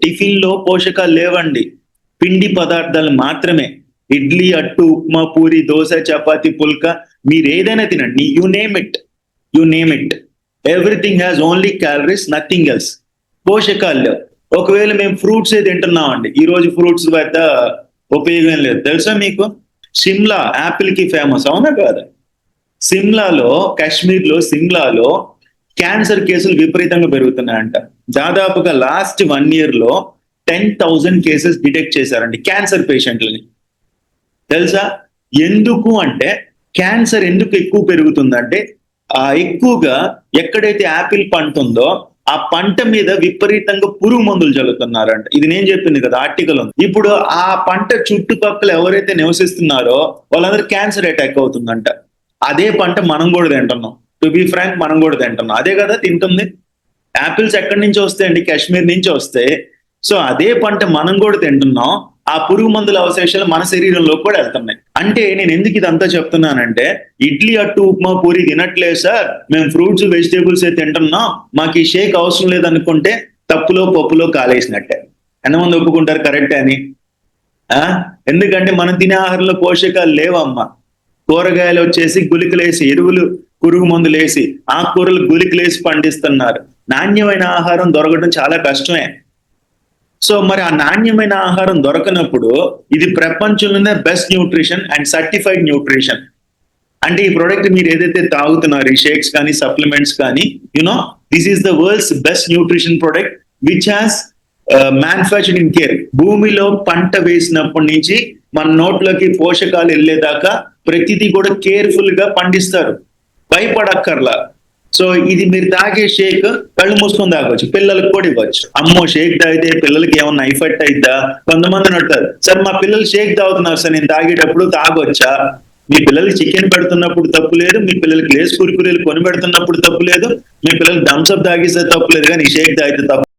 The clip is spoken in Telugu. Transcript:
టిఫిన్ లో పోషకాలు లేవండి. పిండి పదార్థాలు మాత్రమే. ఇడ్లీ, అట్టు, ఉప్మా, పూరి, దోస, చపాతి, పుల్కా మీరేదైనా తినండి. You name it. You name it. Everything has only calories, nothing else. పోషకాలు లేవు. ఒకవేళ మేము ఫ్రూట్సే తింటున్నామండి. ఈ రోజు ఫ్రూట్స్ పెద్ద ఉపయోగం లేదు. తెలుసా మీకు? సిమ్లా యాపిల్ కి ఫేమస్, అవునా కాదా? సిమ్లాలో, కాశ్మీర్‌లో సిమ్లాలో క్యాన్సర్ కేసులు విపరీతంగా పెరుగుతున్నాయంట. దాదాపుగా లాస్ట్ 1 ఇయర్‌లో 10,000 కేసెస్ డిటెక్ట్ చేశారండి క్యాన్సర్ పేషెంట్‌లని. తెలుసా? ఎందుకు అంటే క్యాన్సర్ ఎందుకు ఎక్కువ పెరుగుతుందంటే ఎక్కువగా ఎక్కడైతే యాపిల్ పంట ఉందో ఆ పంట మీద విపరీతంగా పురుగు మందులు చల్లుతున్నారంట. ఇది నేను చెప్పింది కదా, ఆర్టికల్ ఉంది. ఇప్పుడు ఆ పంట చుట్టుపక్కల ఎవరైతే నివసిస్తున్నారో వాళ్ళందరూ క్యాన్సర్ అటాక్ అవుతుందంట. అదే పంట మనం కూడా తింటున్నాం. టు బి ఫ్రాంక్ మనం కూడా తింటున్నాం. అదే కదా తింటుంది. యాపిల్స్ ఎక్కడి నుంచి వస్తాయండి? కాశ్మీర్ నుంచి వస్తాయి. సో అదే పంట మనం కూడా తింటున్నాం. ఆ పురుగు మందుల అవశేషాలు మన శరీరంలోకి కూడా వెళ్తున్నాయి. అంటే నేను ఎందుకు ఇదంతా చెప్తున్నానంటే, ఇడ్లీ, అట్టు, ఉప్మా, పూరి తినట్లేదు సార్, మేము ఫ్రూట్స్, వెజిటేబుల్స్ తింటున్నాం, మాకు ఈ షేక్ అవసరం లేదనుకుంటే తప్పులో పప్పులో కాలేసినట్టే. ఎంతమంది ఒప్పుకుంటారు కరెక్టే అని? ఆ ఎందుకంటే మనం తినే ఆహారంలో పోషకాలు లేవమ్మా. కూరగాయలు వచ్చేసి గుళికలేసి, ఎరువులు, పురుగు మందులేసి, ఆకుకూరలు గుళికలేసి పండిస్తున్నారు. నాణ్యమైన ఆహారం దొరకడం చాలా కష్టమే. సో మరి ఆ నాణ్యమైన ఆహారం దొరకనప్పుడు ఇది ప్రపంచంలోనే best nutrition and certified nutrition. అంటే ఈ ప్రొడక్ట్ మీరు ఏదైతే తాగుతున్నారు, ఈ షేక్స్ కానీ, సప్లిమెంట్స్ కానీ, this is the world's best nutrition product which has manufactured in care. భూమిలో పంట వేసినప్పటి నుంచి మన నోట్లోకి పోషకాలు వెళ్ళేదాకా ప్రతిదీ కూడా కేర్ఫుల్ గా పండిస్తారు. భయపడక్కర్లా. సో ఇది మీరు తాగే షేక్ కళ్ళు మూసుకొని తాగొచ్చు. పిల్లలకు కూడా ఇవ్వచ్చు. అమ్మో షేక్ తాగితే పిల్లలకి ఏమన్నా ఎఫెక్ట్ అయిద్దా? కొంతమంది అంటారు, సార్ మా పిల్లలు షేక్ తాగుతున్నారు సార్, నేను తాగేటప్పుడు తాగొచ్చా? మీ పిల్లలకి చికెన్ పెడుతున్నప్పుడు తప్పు లేదు, మీ పిల్లలకి లేస్ కుర్కురేలు కొని పెడుతున్నప్పుడు తప్పు లేదు, మీ పిల్లలకి థమ్స్అప్ తాగిస్తే తప్పు లేదు, కానీ షేక్ తాగితే తప్పు.